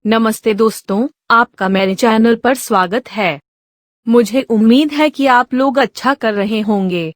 नमस्ते दोस्तों, आपका मेरे चैनल पर स्वागत है। मुझे उम्मीद है कि आप लोग अच्छा कर रहे होंगे।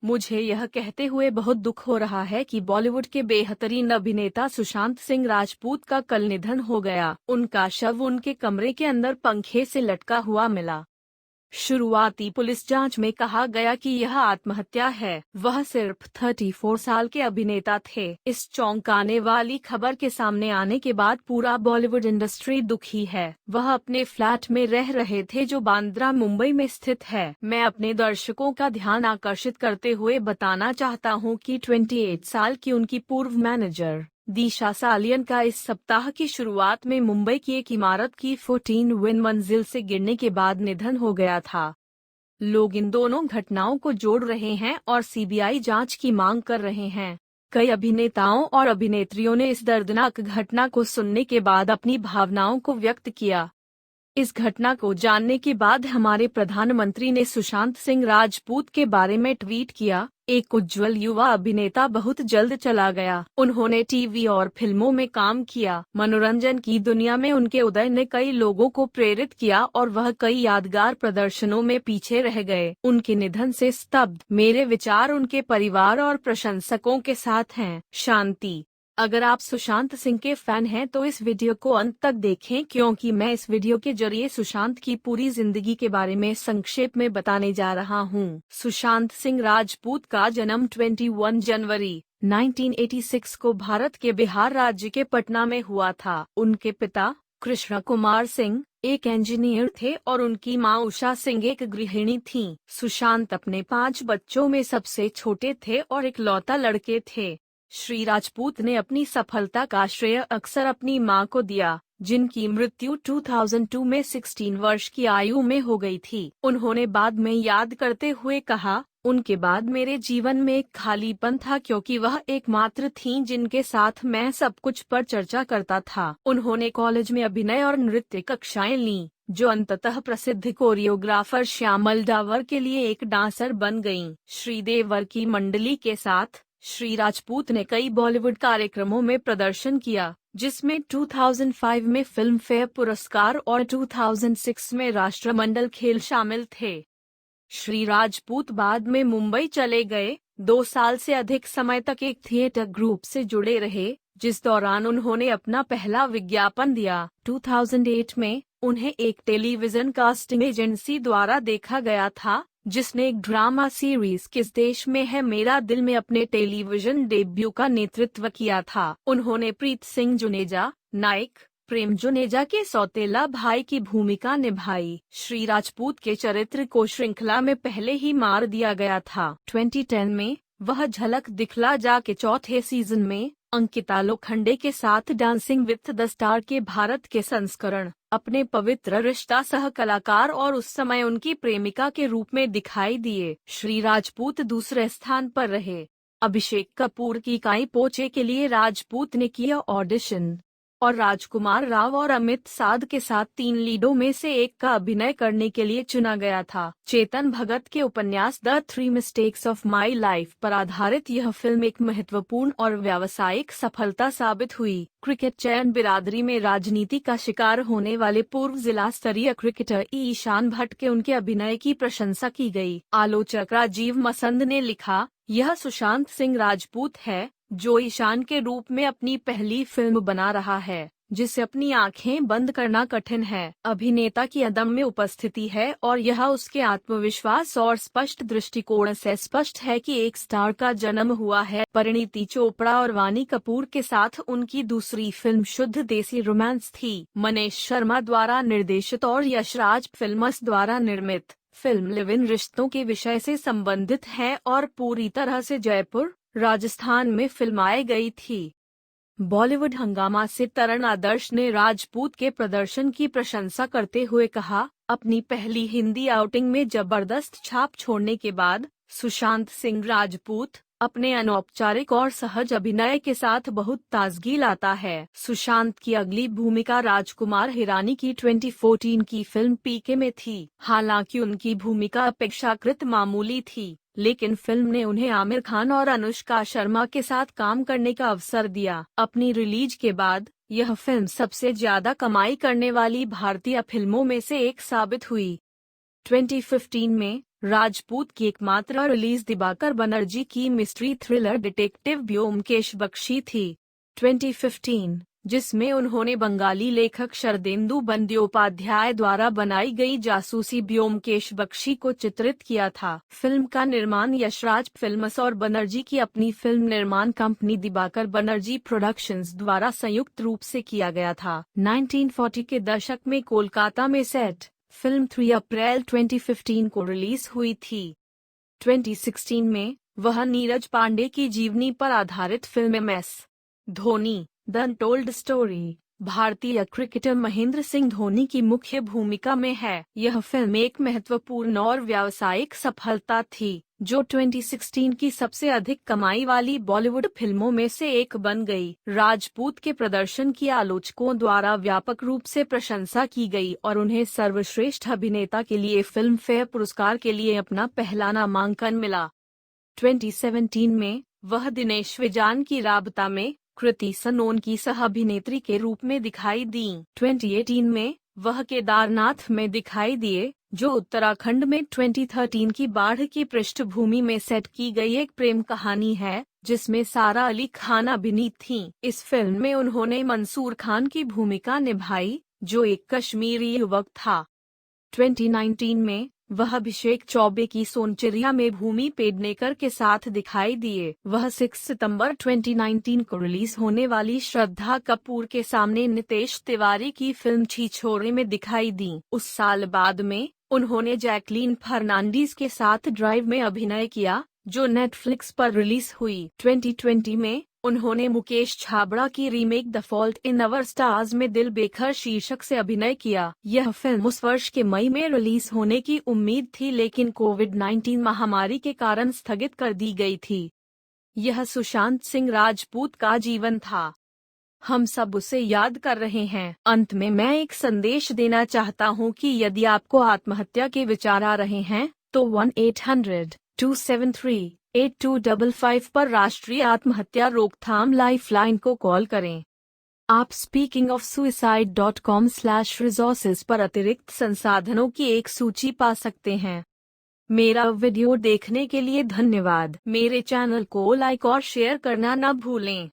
मुझे यह कहते हुए बहुत दुख हो रहा है कि बॉलीवुड के बेहतरीन अभिनेता सुशांत सिंह राजपूत का कल निधन हो गया। उनका शव उनके कमरे के अंदर पंखे से लटका हुआ मिला। शुरुआती पुलिस जांच में कहा गया कि यह आत्महत्या है। वह सिर्फ 34 साल के अभिनेता थे। इस चौंकाने वाली खबर के सामने आने के बाद पूरा बॉलीवुड इंडस्ट्री दुखी है। वह अपने फ्लैट में रह रहे थे जो बांद्रा मुंबई में स्थित है। मैं अपने दर्शकों का ध्यान आकर्षित करते हुए बताना चाहता हूं कि 28 साल की उनकी पूर्व मैनेजर दिशा सालियन का इस सप्ताह की शुरुआत में मुंबई की एक इमारत की 14वीं मंजिल से गिरने के बाद निधन हो गया था। लोग इन दोनों घटनाओं को जोड़ रहे हैं और सीबीआई जांच की मांग कर रहे हैं। कई अभिनेताओं और अभिनेत्रियों ने इस दर्दनाक घटना को सुनने के बाद अपनी भावनाओं को व्यक्त किया। इस घटना को जानने के बाद हमारे प्रधानमंत्री ने सुशांत सिंह राजपूत के बारे में ट्वीट किया, एक उज्जवल युवा अभिनेता बहुत जल्द चला गया। उन्होंने टीवी और फिल्मों में काम किया। मनोरंजन की दुनिया में उनके उदय ने कई लोगों को प्रेरित किया और वह कई यादगार प्रदर्शनों में पीछे रह गए। उनके निधन से स्तब्ध मेरे विचार उनके परिवार और प्रशंसकों के साथ हैं। शांति। अगर आप सुशांत सिंह के फैन हैं तो इस वीडियो को अंत तक देखें, क्योंकि मैं इस वीडियो के जरिए सुशांत की पूरी जिंदगी के बारे में संक्षेप में बताने जा रहा हूं। सुशांत सिंह राजपूत का जन्म 21 जनवरी 1986 को भारत के बिहार राज्य के पटना में हुआ था। उनके पिता कृष्ण कुमार सिंह एक इंजीनियर थे और उनकी मां उषा सिंह एक गृहिणी थीं। सुशांत अपने 5 बच्चों में सबसे छोटे थे और इकलौता लड़के थे। श्री राजपूत ने अपनी सफलता का श्रेय अक्सर अपनी मां को दिया, जिनकी मृत्यु 2002 में 16 वर्ष की आयु में हो गई थी। उन्होंने बाद में याद करते हुए कहा, उनके बाद मेरे जीवन में एक खालीपन था क्योंकि वह एकमात्र थीं जिनके साथ मैं सब कुछ पर चर्चा करता था। उन्होंने कॉलेज में अभिनय और नृत्य कक्षाएं लीं, जो अंततः प्रसिद्ध कोरियोग्राफर श्यामल डावर के लिए एक डांसर बन गईं। श्री देवर की मंडली के साथ श्री राजपूत ने कई बॉलीवुड कार्यक्रमों में प्रदर्शन किया, जिसमें 2005 में फिल्म फेयर पुरस्कार और 2006 में राष्ट्रमंडल खेल शामिल थे। श्री राजपूत बाद में मुंबई चले गए। 2 साल से अधिक समय तक एक थिएटर ग्रुप से जुड़े रहे, जिस दौरान उन्होंने अपना पहला विज्ञापन दिया। 2008 में उन्हें एक टेलीविजन कास्टिंग एजेंसी द्वारा देखा गया था, जिसने एक ड्रामा सीरीज किस देश में है मेरा दिल में अपने टेलीविजन डेब्यू का नेतृत्व किया था। उन्होंने प्रीत सिंह जुनेजा, नायक प्रेम जुनेजा के सौतेला भाई की भूमिका निभाई। श्री राजपूत के चरित्र को श्रृंखला में पहले ही मार दिया गया था। 2010 में वह झलक दिखला जा के चौथे सीजन में अंकिता लोखंडे के साथ डांसिंग विथ द स्टार के भारत के संस्करण अपने पवित्र रिश्ता सह कलाकार और उस समय उनकी प्रेमिका के रूप में दिखाई दिए। श्री राजपूत दूसरे स्थान पर रहे। अभिषेक कपूर की काई पोचे के लिए राजपूत ने किया ऑडिशन और राजकुमार राव और अमित साध के साथ 3 लीडों में से एक का अभिनय करने के लिए चुना गया था। चेतन भगत के उपन्यास the 3 mistakes of my life पर आधारित यह फिल्म एक महत्वपूर्ण और व्यावसायिक सफलता साबित हुई। क्रिकेट चयन बिरादरी में राजनीति का शिकार होने वाले पूर्व जिला स्तरीय क्रिकेटर ईशान भट्ट के उनके अभिनय की प्रशंसा की गई। आलोचक राजीव मसंद ने लिखा, यह सुशांत सिंह राजपूत है जो ईशान के रूप में अपनी पहली फिल्म बना रहा है, जिसे अपनी आंखें बंद करना कठिन है। अभिनेता की अदम्य उपस्थिति है और यह उसके आत्मविश्वास और स्पष्ट दृष्टिकोण से स्पष्ट है कि एक स्टार का जन्म हुआ है। परिणीति चोपड़ा और वानी कपूर के साथ उनकी दूसरी फिल्म शुद्ध देसी रोमांस थी। मनीष शर्मा द्वारा निर्देशित और यशराज फिल्म्स द्वारा निर्मित फिल्म लिव इन रिश्तों के विषय से संबंधित है और पूरी तरह से जयपुर, राजस्थान में फिल्माई गई थी। बॉलीवुड हंगामा से तरण आदर्श ने राजपूत के प्रदर्शन की प्रशंसा करते हुए कहा, अपनी पहली हिंदी आउटिंग में जबरदस्त छाप छोड़ने के बाद सुशांत सिंह राजपूत अपने अनौपचारिक और सहज अभिनय के साथ बहुत ताजगी लाता है। सुशांत की अगली भूमिका राजकुमार हिरानी की 2014 की फिल्म पीके में थी। हालांकि उनकी भूमिका अपेक्षाकृत मामूली थी, लेकिन फिल्म ने उन्हें आमिर खान और अनुष्का शर्मा के साथ काम करने का अवसर दिया। अपनी रिलीज के बाद यह फिल्म सबसे ज्यादा कमाई करने वाली भारतीय फिल्मों में से एक साबित हुई। 2015 में राजपूत की एकमात्र रिलीज दिवाकर बनर्जी की mystery thriller detective Byomkesh Bakshi थी। 2015, जिसमें उन्होंने बंगाली लेखक शरदेंदु बंद्योपाध्याय द्वारा बनाई गई जासूसी ब्योमकेश बख्शी को चित्रित किया था। फिल्म का निर्माण यशराज फिल्म्स और बनर्जी की अपनी फिल्म निर्माण कंपनी दिवाकर बनर्जी प्रोडक्शंस द्वारा संयुक्त रूप से किया गया था। 1940 के दशक में कोलकाता में सेट फिल्म 3 अप्रैल 2015 को रिलीज हुई थी। 2016 में वह नीरज पांडे की जीवनी पर आधारित film M S. Dhoni the untold story भारतीय क्रिकेटर महेंद्र सिंह धोनी की मुख्य भूमिका में है। यह फिल्म एक महत्वपूर्ण और व्यावसायिक सफलता थी, जो 2016 की सबसे अधिक कमाई वाली बॉलीवुड फिल्मों में से एक बन गई। राजपूत के प्रदर्शन की आलोचकों द्वारा व्यापक रूप से प्रशंसा की गई और उन्हें सर्वश्रेष्ठ अभिनेता के लिए फिल्म फेयर पुरस्कार के लिए अपना पहला नामांकन मिला। 2017 में वह दिनेश विजान की राबता में कृति सनोन की सह अभिनेत्री के रूप में दिखाई दी। 2018 में वह केदारनाथ में दिखाई दिए, जो उत्तराखंड में 2013 की बाढ़ की पृष्ठभूमि में सेट की गई एक प्रेम कहानी है, जिसमें सारा अली खान अभिनीत थीं। इस फिल्म में उन्होंने मंसूर खान की भूमिका निभाई, जो एक कश्मीरी युवक था। 2019 में वह अभिषेक चौबे की सोनचिड़िया में भूमि पेडनेकर के साथ दिखाई दिए। वह 6 सितंबर 2019 को रिलीज होने वाली श्रद्धा कपूर के सामने नितेश तिवारी की फिल्म छिछोरे में दिखाई दी। उस साल बाद में उन्होंने जैकलीन फर्नांडीज के साथ ड्राइव में अभिनय किया, जो नेटफ्लिक्स पर रिलीज हुई। 2020 में उन्होंने मुकेश छाबड़ा की remake the fault in our stars में दिल बेखर शीर्षक से अभिनय किया। यह फिल्म उस वर्ष के मई में रिलीज होने की उम्मीद थी, लेकिन कोविड-19 महामारी के कारण स्थगित कर दी गई थी। यह सुशांत सिंह राजपूत का जीवन था। हम सब उसे याद कर रहे हैं। अंत में मैं एक संदेश देना चाहता हूँ कि यदि आपको आत्महत्या के विचार आ रहे हैं, तो 1-800-273-8255 पर राष्ट्रीय आत्महत्या रोकथाम लाइफलाइन को कॉल करें। आप speakingofsuicide.com/resources पर अतिरिक्त संसाधनों की एक सूची पा सकते हैं। मेरा वीडियो देखने के लिए धन्यवाद। मेरे चैनल को लाइक और शेयर करना न भूलें।